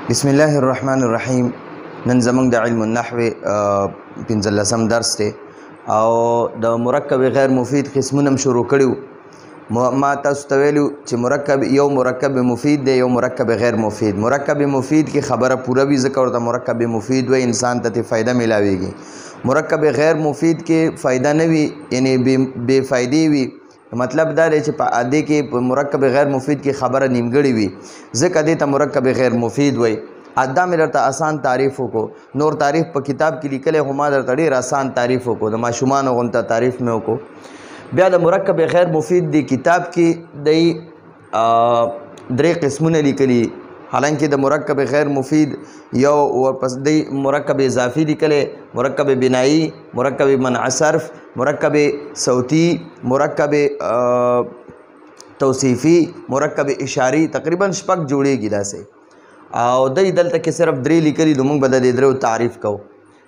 بسم الله الرحمن الرحیم. نن زمونږ د علم النحو 15 درس دی او د مرکب غیر مفید قسمونه شروع کړیو. ما تاسو ته ویلو چې مرکب مفید دی، یو مرکب غیر مفید. مرکب مفید کې خبره پوره وي ځکه ورته مرکب مفید وي، انسان ته فایده ملاویږي. مرکب غیر مفید کې فایده نه وي، یعنی بے فایدې وي. مطلب دا دی چې په عادي کې په مرکب غیر مفید کې خبره نیمګړې وي، ځکه دې ته مرکب غیر مفید وي. دا مې درته آسان تعریف وکړو، نور تعریف په کتاب کې لیکلی خو ما درته ډېر آسان تعریف وکړو، د ماشومانو غونته تعریف مې وکړو. بیا د مرکب غیر مفید دی کتاب کې د 3 قسمونه لیکلي، حالانکه د مرکب غیر مفید یو ورپس دی مرکب اضافي لیکلی، مرکب بنایی، مرکب منع صرف، مرکب صوتی، مرکب توصیفی، مرکب اشاری، تقریبا 6 جوړیږي داسې. او دی دلته کې صرف 3 لیکلي، نو موږ به د دې 3 تعریف کوو.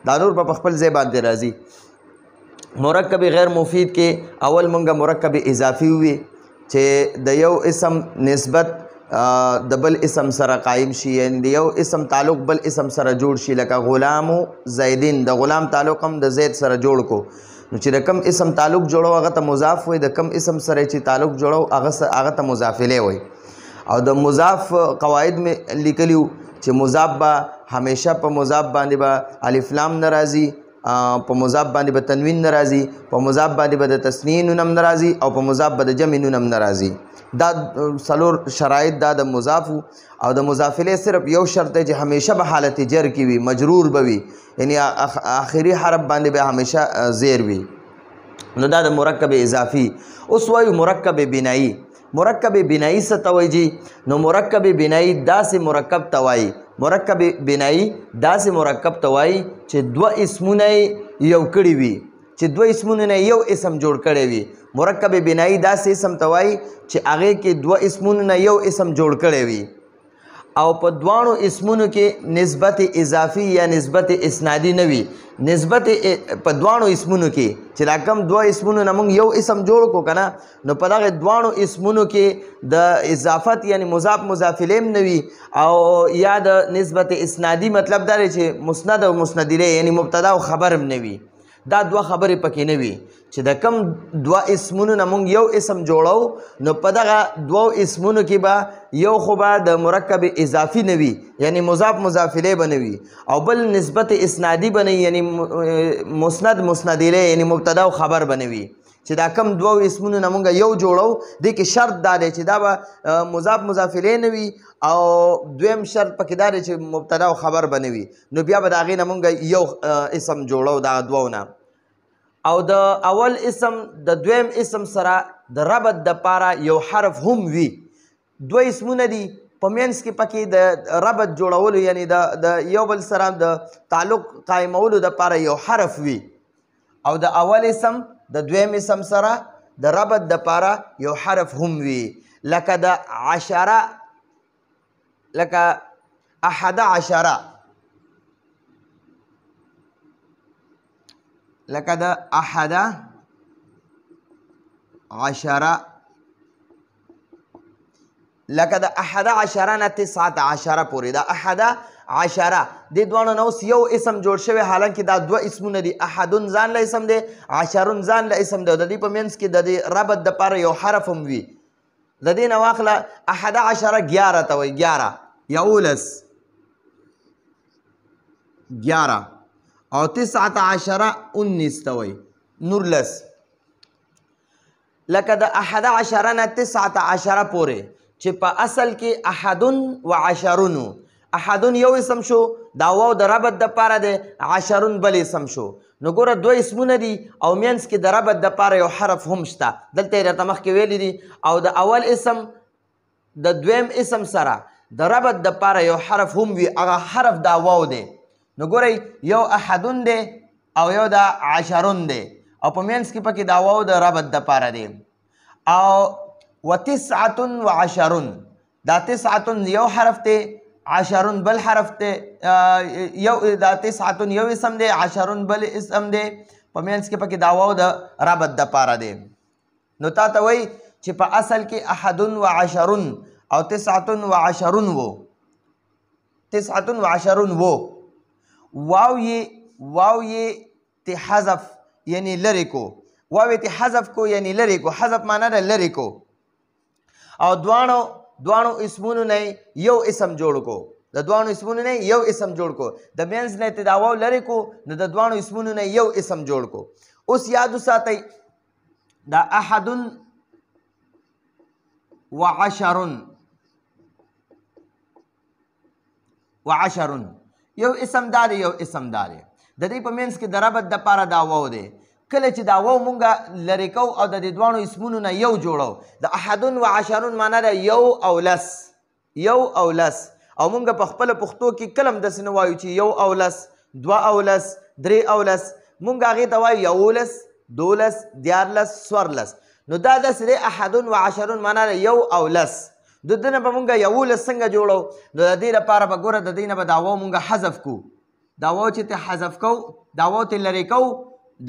دا نور په خپل ځای باندې راځي. مرکب غیر مفید کې اول موږ مرکب اضافي وي چې د یو اسم نسبت د بل اسم سره قائم شي، یعنی د یو اسم تعلق بل اسم سره جوړ شي. لکه غلام زیدین، د غلام تعلق هم د زید سره جوړ کو، نو چې د کم اسم تعلق جوړو هغه ته مضاف وي، د کم اسم سره چې تعلق جوړو هغه ته مضاف الیه وي. او د مضاف قواعد میں لیکلیو چې مضاف به همیشه په مضاف باندې به الف لام ناراضي، په مضاف باندې به تنوین ناراضي، په مضاف باندې به د تثنیه نون هم ناراضي، او په مضاف به د جمع نون هم ناراضي. دا 4 شرایط دا د مضاف. او د مضاف الیه صرف یو شرط دی چې همیشه به حالت جر کې وي، مجرور به وي، یعنی آخري حرف باندې به همیشه زیر وي. نو دا د مرکب اضافي. اوس وایو مرکب بنایی. مرکب بنایی څه ته وایي؟ نو مرکب بنایی داسې مرکب ته وایي، مرکب بنایی داسې مرکب ته وایي چې 2 اسمونه یو کړي وي، چې 2 اسمونه نه یو اسم جوړ کړی وي. مرکب بنایی داسې اسم ته وایي چې هغې کې 2 اسمونه نه یو اسم جوړ کړی وي، او په دوانو اسمونو کې نسبت اضافي یا نسبت اسنادي نه وي. نسبت په دوانو اسمونو کې چې دا کم 2 اسمونو نه موږ یو اسم جوړ کو کنه، نو په دغه دوانو اسمونو کې د اضافت یعنی مضاف مضاف الیه نه وي، او یا د نسبت اسنادي مطلب دا دی چې مسند او مسند الیه یعنی مبتدا او خبر هم نه وي. دا 2 خبرې پکې نه وي چې د کم 2 اسمونو نه موږ یو اسم جوړو، نو په دغه 2 اسمونو کې به یو خو به د مرکب اضافي نه وي، یعنی مضاف مضاف الیه به نه وي، او بل نسبت اسنادي به نه وي، یعنی مسند مسند الیه یعنی مبتدا او خبر به نه وي. چې دا کم 2 اسمونو نه موږ یو جوړو، دې کې شرط دا دی چې دا به مضاف مضاف الیه نه وي، او دویم شرط پکې دا دی چې مبتدا او خبر به نه وي. نو بیا به د هغې نه موږ یو اسم جوړو دا 2 نه. او د اول اسم د دویم اسم سره د ربط د پاره یو حرف هم وي. 2 اسمونه دي، په منځ کې پکې د ربط جوړولو یعنی د یو بل سره د تعلق قائمولو د پاره یو حرف وي، او د اول اسم د دویم اسم سره د ربط د پاره یو حرف هم وي. لکه د عشره، لکه 11، لکه د 11، لکه د 11 نه 19 پورې. دا 11 د دوانو نه اوس یو اسم جوړ شوی، حالانکه دا 2 اسمونه دي. احدن ځان له اسم دی، عشرون ځان له اسم دی، د دې په منځ کې د دې ربط دپاره یو حرف هم وي. د دې نه واخله 11 11 ته وایي، 11 11 او 19 19 ته وایي، 19. لکه د 11 نه 19 پورې چې په اصل کې احدن و عشرون. احدن یو اسم شو، دا واو د ربط دپاره دی، عشرون بل اسم شو. نو ګوره 2 اسمونه دي او منځ کې د ربط دپاره یو حرف هم شته. دلته یې راته مخکې ویلي دي. او د اول اسم د دویم اسم سره د ربط دپاره یو حرف هم وي، هغه حرف دا واو دی. نو ګورئ یو احدون دی او یو دا عشرون دی، او په منځ کې پکې دا واو د ربط دپاره دی. او و 19 دا 9 یو حرف دی، عشرون بل حرف دی. یو دا 9 یو اسم دی، عشرون بل اسم دی، په منځ کې پکې دا واو د ربط دپاره دی. نو تا ته وایي چې په اصل کې احدون و عشرون او 19 وو، 29 वो واو یې ته حذف یعنی لرې کو واو یې ته حذف کو یعنی لرې کو حذف معنا ده لرې کو او دواړو اسمونو نه یو اسم جوړ کو د دواړو اسمونو نه یو اسم جوړ کو د مینځ نه ته دا واو لرې کو نو د دواړو اسمونو نه یو اسم جوړ کو اوس یاد وساتئ دا 11 یو اسم دار یو اسم دار د دې په مینس کې د ربط د پاره دا واو دی کله چې دا واو مونږه لرې کو او د دې دواړو اسمونو نه یو جوړو د 11 معنا ده یو او لس او مونږ په خپل پښتو کې کلم داسې نه وایو چې یو او لس دوه او لس درې او لس مونږ هغې ته وایو یولس دولس دیارلس څوارلس نو دا داسې دی 11 معنا ده یو او لس د دې نه به مونږ یولس څنګه جوړو نو د دې لپاره به ګوره د دې نه به دا واو مونږ حذف کو دا واو چې ته حذف کو دا واو ته لرې کو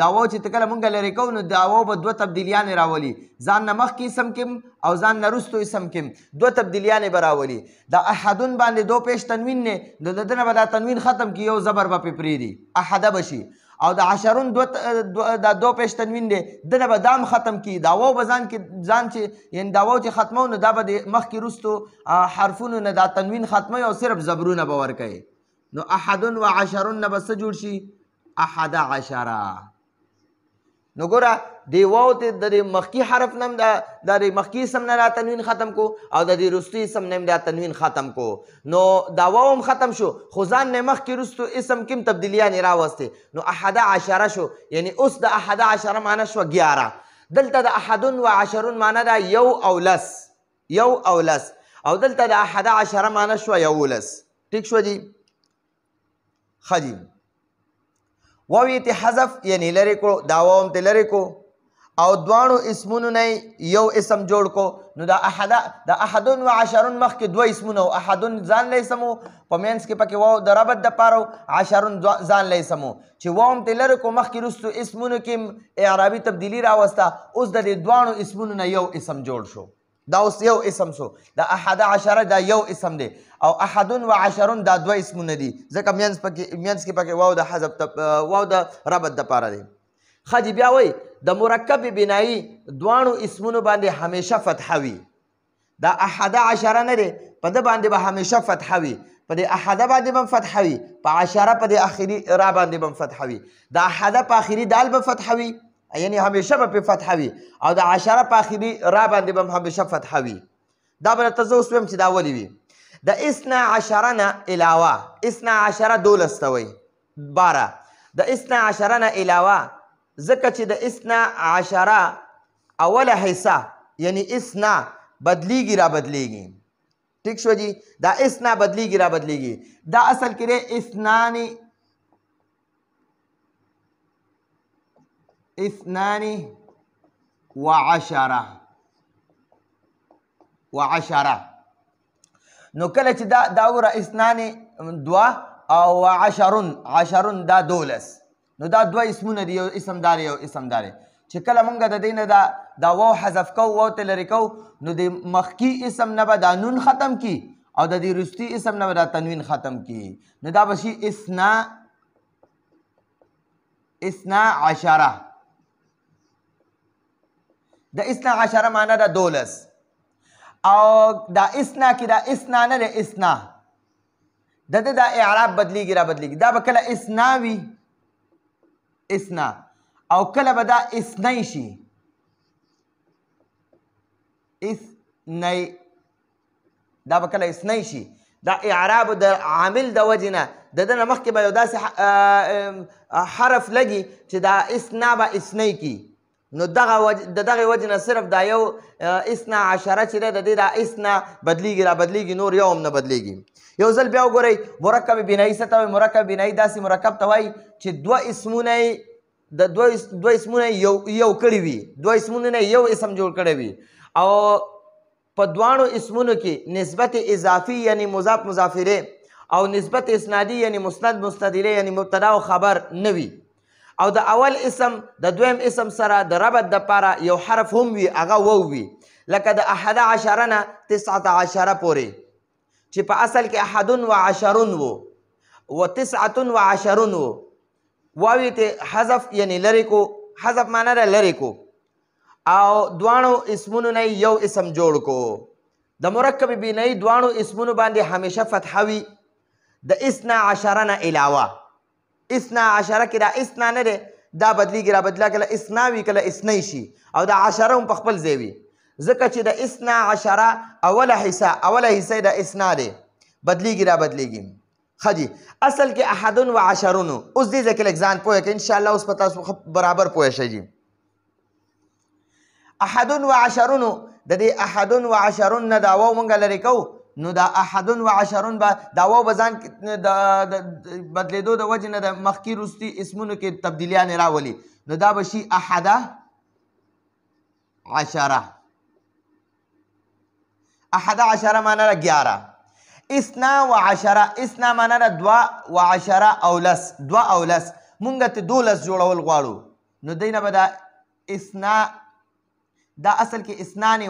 دا واو چې ته کله مونږ لرې کو نو دا واو به دوه تبدیلیانې راولي ځان نه مخکې اسم کیم او ځان نه وروستو اسم کیم دوه تبدیلیانې به راولي دا احدون باندې دو پیش تنوین نه نو د دې نه به دا تنوین ختم کي یو زبر به پې پرېږدي احده به شي او د عشرون دا دو پیش تنوین دی دنه به دام ختم کی دا واو به ځان چې یعنی دا واو چې ختمو نو دا به د مخکې وروستو حرفونو نه دا تنوین ختموي او صرف زبرونه به ورکوي نو 11 نه به څه جوړ شي 11 نو ګوره دی واو ته د مخکې حرف نم د مخکې اسم نه دا تنوین ختم کو او د دې وروستي اسم نه دا تنوین ختم کو نو دا واو هم ختم شو خو ځان نه مخکې وروستو اسم کم تبدیلیانې راوستې نو 11 شو یعنی اوس د 11 معنا شوه 11 دلته د 11 معنا ده یو او لس او دلته د 11 معنا شوه یولس ټیک شو جی ښه جی واو یې ته حذف یعنی لرې کړو دا واو هم ته لرې کو او دواړو اسمونو نه یو اسم جوړ کو نو دا 11 مخکې دوه اسمونه و احدون ځان له اسم و په منځ کې پکې واو د ربط دپاره و 10 ځان له اسم و چې واو هم ته لرې کو مخکې وروستو اسمونو کې اعرابي تبدیلي راوسته اوس د دې دواړو اسمونو نه یو اسم جوړ شو دا اوس یو اسم شو دا 11 دا یو اسم دی او 11 دا دوه اسمونه دي ځکه منځ کې پکې واو د حذف واو د ربط دپاره دی ښه جي بیا وایي د مرکب بنایي دواړو اسمونو باندې همیشه فتحه وي دا 11 نه دی په ده باندې به همیشه فتحه وي په دې احده باندې به فتحه وي په 10 په دې آخري را باندې به فتحه وي د احده په آخري دال به فتحه وي یعنی همیشه به پې فتحه وي او د 10 په آخري را باندې به همیشه فتحه وي دا به درته زه اوس ویم چې دا ولې وي د 12 نه علاوه 12 12 ته وایي 12 د 12 نه علاوه ځکه چې د 12 اوله حصه یعنی اسنا بدلیږي را بدلیږي ٹھیک شو جی دا اسنا بدلیږي را بدلیږي دا اصل کې دی اثنان وعشره نو کله چې دا وګوره اثنان دوه او عشرون دا 12 نو دا دوه اسمونه دي یو اسم دار یو اسم دار چې کله مونږ د دې نه دا واو حذف کو واو ته لرې کو نو د مخکې اسم نه به دا نون ختم کی او د دې وروستي اسم نه به دا تنوین ختم کی نو دا به شي 12 د 12 معنا ده 12 او دا اسنا کې دا اسنا نه ده اسنا د دا اعراب بدلیږي را بدلیږي دا به کله اسنا وي اسنا او کله به دا اسنی شي اسنی دا به کله اسنی شي دا اعراب د عامل د وجې نه د ده نه مخکې به یو داسې حرف لګي چې دا اسنا به اسنی کی نو د دغه وجې نه صرف دا یو 12 چې دی د دې دا اسنا بدلیږي را بدلیږي نور یو هم نه بدلیږي یو ځل بیا وګورئ مرکب بنایي څه ته وایي مرکب بنایي داسې مرکب ته وایي چې دوه اسمونه یو کړي وي دوه اسمونه نه یو اسم جوړ کړی وي او په دواړو اسمونو کې نسبت اضافي یعنی مضاف مضاف الیه او نسبت اسنادي یعنی مسند مستند الیه یعنی مبتدا او خبر نه وي او د اول اسم د دویم اسم سره د ربط دپاره یو حرف هم وي هغه وو وي لکه د 11 نه 19 پورې چې په اصل کې 11 و و 19 و واوی ته حذف یعنی لرې کو حذف معنا ده لرې کو او دواړو اسمونو نه یو اسم جوړ کو د مرکب بینایی دواړو اسمونو باندې همیشه فتحه وي د 12 نه علاوه 12 کې دا اسنا نه دی دا بدلیږي را بدله کله اسنا وي کله اسنی شي او دا 10 هم په خپل ځای وي ځکه چې د 12 اوله حصه د اسنا دی بدلیږي را بدلیږي ښه جي اصل کې 21 اوس دې ځای کې لږ ځان پوهه که انشاءالله اوس په تاسو برابر پوه شئ جي 21 د دې 21 نه دا واو مونږ لرې کوو نو دا 21 به دا واو به ځان د بدلېدو د وجې نه د مخکې وروستي اسمونو کې تبدیلیانې راولي نو دا به شي 11 11 معنا ده 11 12 معنا ده 12 اولس مونږ ته 12 جوړول غواړو نو دی نه به دا دا اصل کې 12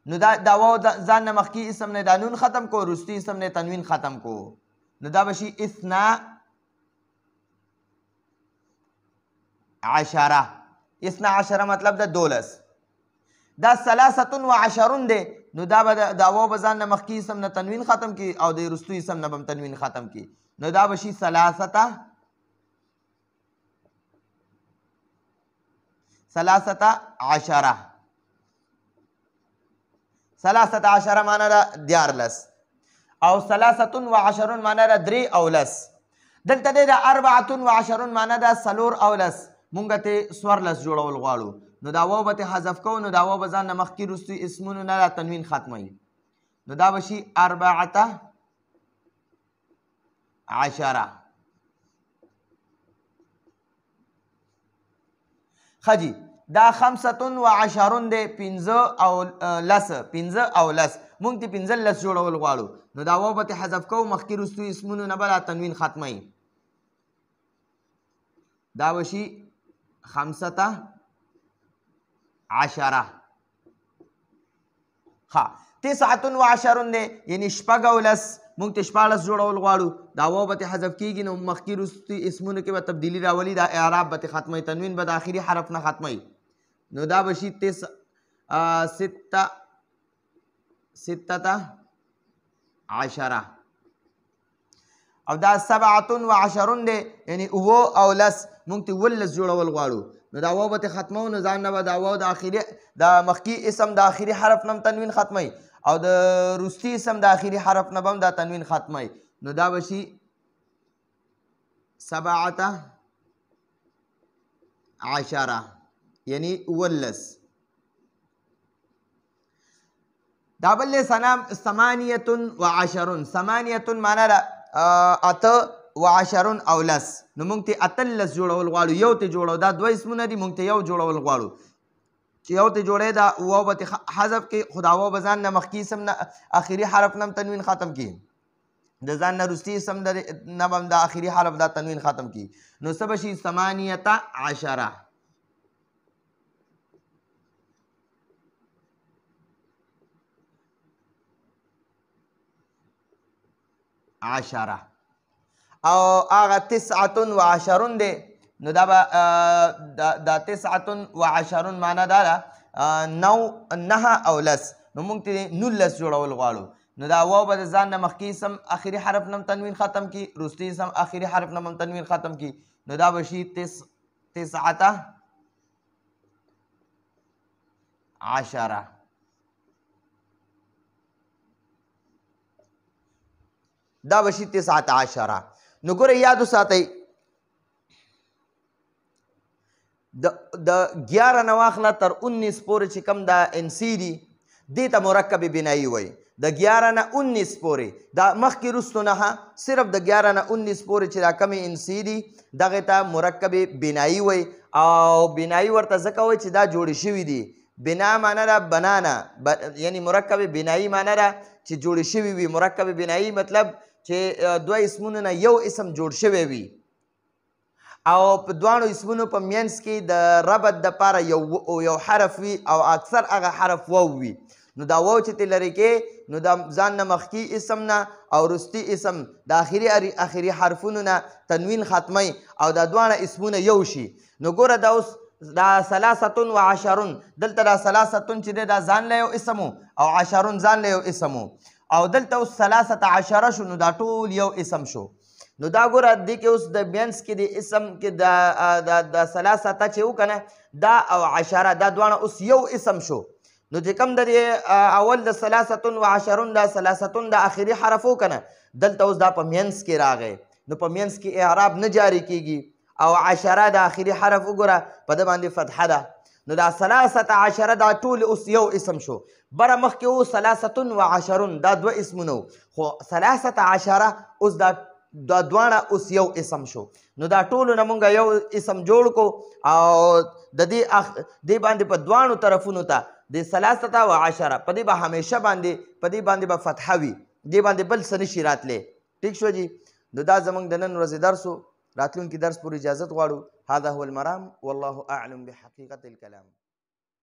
نو دا واو ځان نه مخکې اسم نه دا نون ختم کو وروستي اسم نه تنوین ختم کو نو دا به شي 12 مطلب ده 12 دا 23 دی نو دا واو به ځان نه مخکې اسم نه تنوین ختم کی او د وروستي اسم نه به تنوین ختم کی نو دا به شي 13 معنا ده 14 او 23 معنا ده 3 اولس دلته دی د 24 معنا ده 4 اولس مونږ ته 14 جوړول غواړو نو دا واو به حذف کوو نو دا واو به ځان نه مخکې وروستي اسمونو نه تنوین ختموي نو دا به شي 14 ښه جي دا 25 دی 15 اولس مونږ ته 15 جوړول غواړو نو دا واو به حذف کوو مخکې وروستي اسمونو نه به تنوین ختموي دا به شي 15 ها 19 دی یعنی 14 مونږ ته 14 جوړول غواړو دا واو به حذف کیږي نو مخکې وروستي اسمونو کې به تبدیلي راولي دا اعراب به ختموي تنوین به د آخري حرف نه ختموي نو دا به شي 16 او دا 27 دی یعنی 9 اولس مونږ ته 19 جوړول غواړو نو دا واو به ختمو نو ځان نه به دا واو د آخري د مخکې اسم د آخري حرف نه تنوین ختموي او د وروستي اسم د آخري حرف نه به هم دا تنوین ختموي نو دا به شي 17 یعنی 19 دا بل دی 28 معنا ده 18 اولس نو مونږ ته 18 جوړول غواړو یو ته جوړو دا دوه اسمونه دي مونږ ته یو جوړول غواړو چې یو ته جوړې دا واو به حذف کې خدا واو به ځان نه مخکې اسم نه آخري حرف نه تنوین ختم کی د ځان نه وروستي اسم نه به د آخري حرف دا تنوین ختم کی نو څه به شي 18 او هغه 19 دی نو دا به دا 19 معنا دا ده 9 اولس نو مونږ ته 19 جوړول غواړو نو دا واو به د ځان نه مخکې اسم آخري حرف نه تنوین ختم کی وروستي اسم آخري حرف نه تنوین ختم کی نو دا به شي 19 دا به شي 19 نو ګوره یاد وساتئ د 11 نه واخله تر 19 پورې چې کوم دا انسي دي دې ته مرکب بنایي وایي د 11 نه 19 پورې دا مخکې وروستو نه صرف د 11 نه 19 پورې چې دا کمې انسي دي دغې ته مرکب بنایي وایي او بنایي ورته ځکه وایي چې دا جوړې شوي دي بنا معنا ده بنانا یعنی مرکب بنایي معنا ده چې جوړې شوي وي مرکب بنایي مطلب چې دوه اسمونو نه یو اسم جوړ شوی وي او په دواړو اسمونو په منځ کې د ربط دپاره یو حرف وي او اکثر هغه حرف واو وي نو دا واو چې ته لرې کې نو دا ځان نه مخکي اسم نه او رستي اسم د اخري حرفونو نه تنوین ختمی او دا دواړه اسمونه یو شي. نو ګوره دا اوس دا 13 دلته دا 13 چې دی دا ځان له یو اسم او 10 ځان له یو اسم او دلته اوس 13 شو نو دا ټول یو اسم شو. نو دا ګوره دې کې اوس د مینس کې د اسم کې د 13 چې وکنه دا او 10 دا دواړه اوس یو اسم شو. نو چې کوم د اول د 13 دا 13 د اخري حرف وکنه دلته اوس دا په مینس کې راغی نو په مینس کې اعراب نه جاری کیږي او 10 د اخري حرف وګوره په د باندې فتحه ده. نو دا 13 دا ټول اوس یو اسم شو. بره مخکې و 13 دا دوه اسمونه خو 13 اوس دا دواړه اوس یو اسم شو. نو دا ټولو نه مونږ یو اسم جوړ کو او د دې باندې په دواړو طرفونو ته د 13 په دې به همیشه باندې به فتحه وي دې باندې بل څه نشي راتلی. ټیک شو جي. نو دا زمونږ د نن ورځې درس و. راتلونکي درس پورې اجازت غواړو. هذا هو المرام والله اعلم بحقیقت الکلام.